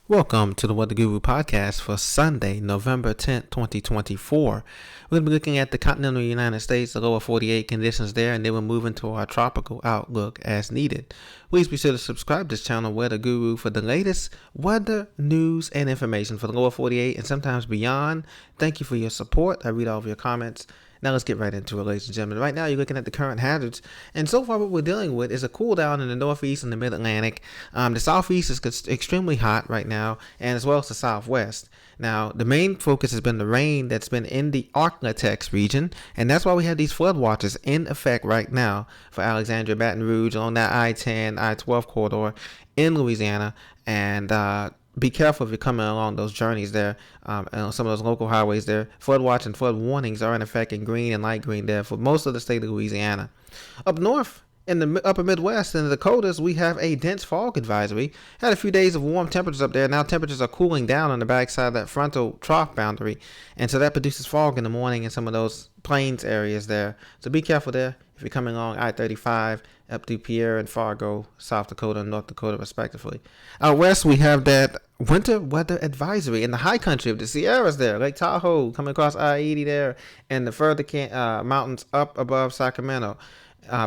Welcome to the Weather Guru podcast for Sunday, November 10th, 2024. We're going to be looking at the continental United States, the lower 48 conditions there, and then we'll move into our tropical outlook as needed. Please be sure to subscribe to this channel, Weather Guru, for the latest weather, news, and information for the lower 48 and sometimes beyond. Thank you for your support. I read all of your comments. Now let's get right into it, ladies and gentlemen. Right now, you're looking at the current hazards, and so far what we're dealing with is a cool down in the northeast and the mid-Atlantic. The southeast is extremely hot right now, and as well as the southwest. Now, the main focus has been the rain that's been in the Arklatex region, and that's why we have these flood watches in effect right now for Alexandria, Baton Rouge, along that I-10, I-12 corridor in Louisiana, and be careful if you're coming along those journeys there, and on some of those local highways there. Flood watch and flood warnings are in effect in green and light green there for most of the state of Louisiana. Up north, in the upper Midwest and the Dakotas, we have a dense fog advisory. Had a few days of warm temperatures up there. Now temperatures are cooling down on the backside of that frontal trough boundary, and so that produces fog in the morning in some of those plains areas there. So be careful there if you're coming along I-35 up through Pierre and Fargo, South Dakota and North Dakota, respectively. Out west, we have that winter weather advisory in the high country of the Sierras there, Lake Tahoe, coming across I-80 there, and the further mountains up above Sacramento.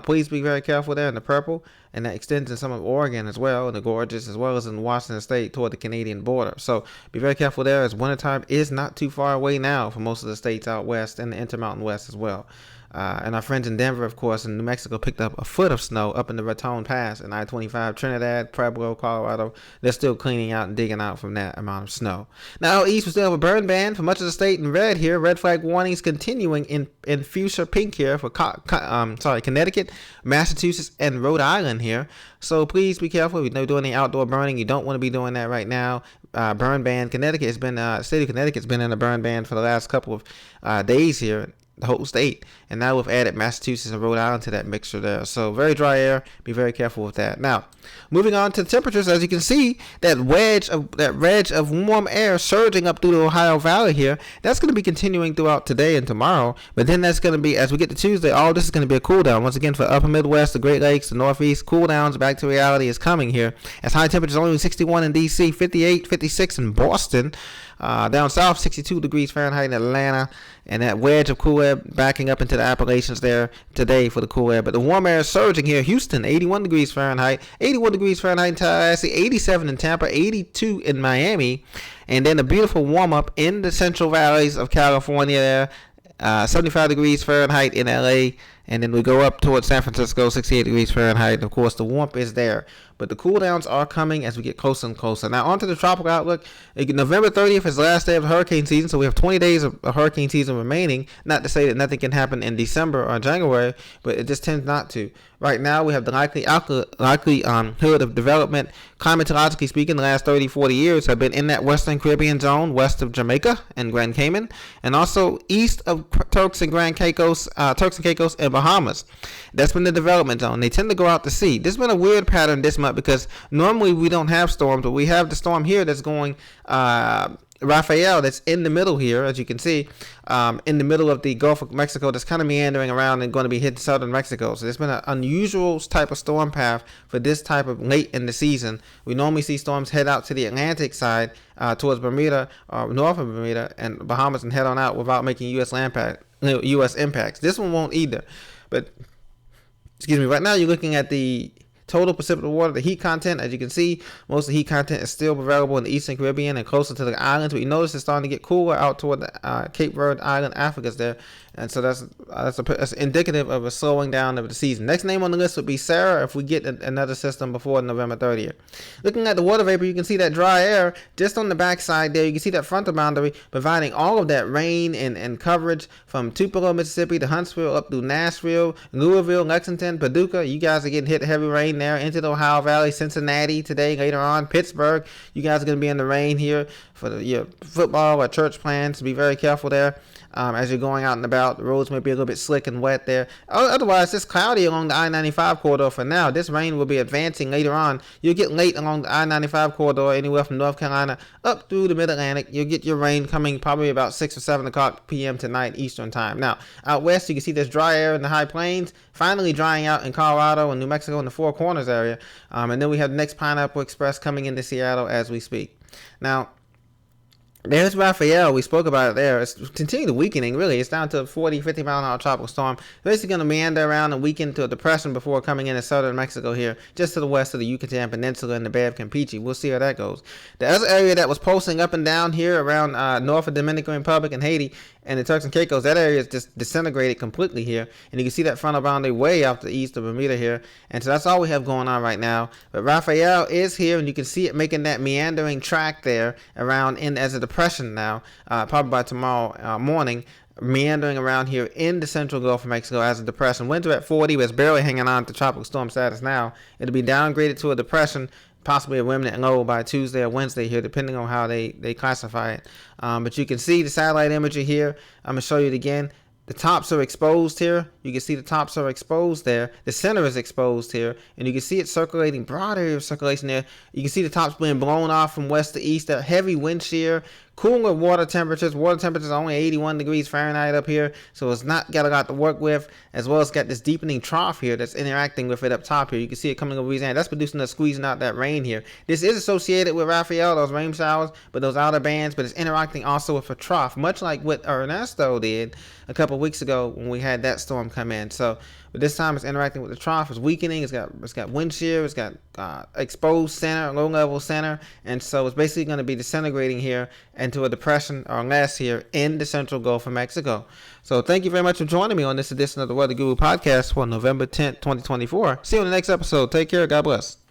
Please be very careful there in the purple, and that extends in some of Oregon as well, in the gorges, as well as in Washington State toward the Canadian border. So be very careful there, as wintertime is not too far away now for most of the states out west and the Intermountain West as well. And our friends in Denver, of course, and New Mexico picked up a foot of snow up in the Raton Pass and I-25, Trinidad, Pueblo, Colorado. They're still cleaning out and digging out from that amount of snow. Now, out east, we still have a burn ban for much of the state in red here. Red flag warnings continuing in fuchsia pink here for Connecticut, Massachusetts, and Rhode Island here. So please be careful. If you're doing any outdoor burning, you don't want to be doing that right now. Burn ban. Connecticut has been, state of Connecticut's been in a burn ban for the last couple of days here. The whole state, and now we've added Massachusetts and Rhode Island to that mixture there. So very dry air. Be very careful with that. Now, moving on to the temperatures, as you can see, that wedge of warm air surging up through the Ohio Valley here. That's going to be continuing throughout today and tomorrow. But then that's going to be, as we get to Tuesday, all this is going to be a cool down. Once again, for upper Midwest, the Great Lakes, the Northeast, cool downs back to reality is coming here. As high temperatures only 61 in D.C., 58, 56 in Boston. Down south, 62 degrees Fahrenheit in Atlanta, and that wedge of cool air backing up into the Appalachians there today for the cool air. But the warm air is surging here. Houston, 81 degrees Fahrenheit, 81 degrees Fahrenheit in Tallahassee, 87 in Tampa, 82 in Miami, and then a beautiful warm up in the central valleys of California there, 75 degrees Fahrenheit in LA, and then we go up towards San Francisco, 68 degrees Fahrenheit. And of course, the warmth is there, but the cool downs are coming as we get closer and closer. Now, on to the tropical outlook. November 30th is the last day of hurricane season, so we have 20 days of hurricane season remaining. Not to say that nothing can happen in December or January, but it just tends not to. Right now, we have the likelihood of development, climatologically speaking, the last 30, 40 years have been in that Western Caribbean zone, west of Jamaica and Grand Cayman, and also east of Turks and Caicos and Bahamas. That's been the development zone. They tend to go out to sea. This has been a weird pattern this month because normally we don't have storms, but we have the storm here that's going Rafael, that's in the middle here, as you can see, in the middle of the Gulf of Mexico, that's kind of meandering around and going to be hitting southern Mexico. So there's been an unusual type of storm path for this type of late in the season. We normally see storms head out to the Atlantic side towards Bermuda, north of Bermuda and Bahamas, and head on out without making U.S. impacts. This one won't either. But, right now you're looking at the total precipitable water, the heat content. As you can see, most of the heat content is still available in the Eastern Caribbean and closer to the islands. But you notice it's starting to get cooler out toward the Cape Verde Island, Africa's there. And so that's indicative of a slowing down of the season. Next name on the list would be Sarah if we get another system before November 30th. Looking at the water vapor, you can see that dry air just on the backside there. You can see that frontal boundary providing all of that rain and coverage from Tupelo, Mississippi to Huntsville up through Nashville, Louisville, Lexington, Paducah. You guys are getting hit heavy rain there into the Ohio Valley, Cincinnati today, later on, Pittsburgh. You guys are going to be in the rain here for your football or church plans. Be very careful there. as you're going out and about. The roads may be a little bit slick and wet there. Otherwise, it's cloudy along the I-95 corridor for now. This rain will be advancing later on. You'll get late along the I-95 corridor anywhere from North Carolina up through the Mid-Atlantic. You'll get your rain coming probably about 6 or 7 o'clock p.m. tonight Eastern time. Now, out west, you can see there's dry air in the high plains, finally drying out in Colorado and New Mexico in the Four Corners area. And then we have the next Pineapple Express coming into Seattle as we speak. Now, there's Rafael. We spoke about it there. It's continuing weakening, really. It's down to a 40, 50 mile an hour tropical storm. Basically going to meander around and weaken to a depression before coming into southern Mexico here, just to the west of the Yucatan Peninsula and the Bay of Campeche. We'll see how that goes. The other area that was pulsing up and down here around north of Dominican Republic and Haiti and the Turks and Caicos, that area is just disintegrated completely here. And you can see that frontal boundary way out the east of Bermuda here. And so that's all we have going on right now. But Rafael is here, and you can see it making that meandering track there around in as a depression now, probably by tomorrow morning, meandering around here in the central Gulf of Mexico as a depression. Winds are at 40, but it's barely hanging on to tropical storm status now. It'll be downgraded to a depression, possibly a remnant low by Tuesday or Wednesday here, depending on how they classify it. But you can see the satellite imagery here. I'm going to show you it again. The tops are exposed here. You can see the tops are exposed there. The center is exposed here. And you can see it circulating, broad area of circulation there. You can see the tops being blown off from west to east. A heavy wind shear. Cooler water temperatures. Water temperatures are only 81 degrees Fahrenheit up here. So it's not got a lot to work with. As well as got this deepening trough here that's interacting with it up top here. You can see it coming over Louisiana. That's producing us squeezing out that rain here. This is associated with Rafael, those rain showers, but those outer bands. But it's interacting also with a trough, much like what Ernesto did a couple of weeks ago when we had that storm come in. So, but this time it's interacting with the trough. It's weakening. It's got wind shear. It's got exposed center, low level center, and so it's basically going to be disintegrating here into a depression or less here in the central Gulf of Mexico. So thank you very much for joining me on this edition of the Weather Guru podcast for November 10th, 2024. See you on the next episode. Take care. God bless.